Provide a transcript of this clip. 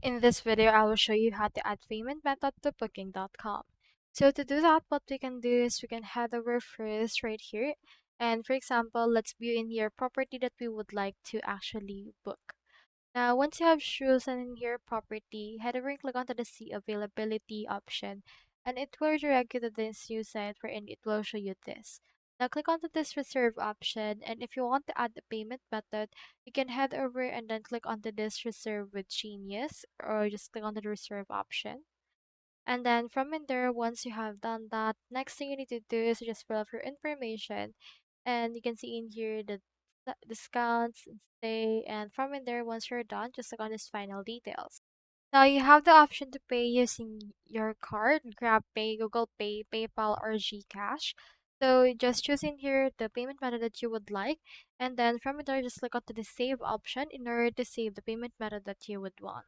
In this video, I will show you how to add payment method to booking.com. So to do that, what we can do is we can head over first right here. And for example, let's view in here property that we would like to actually book. Now, once you have chosen in here property, head over and click onto the see availability option, and it will direct you to this new site wherein it will show you this. Now, click onto this reserve option, and if you want to add the payment method, you can head over and then click onto this reserve with Genius, or just click onto the reserve option. And then from in there, once you have done that, next thing you need to do is just fill up your information. And you can see in here the discounts, and stay, and from in there, once you're done, just click on this final details. Now you have the option to pay using your card, GrabPay, Google Pay, PayPal, or GCash. So just choose in here the payment method that you would like, and then from there, just click onto the save option in order to save the payment method that you would want.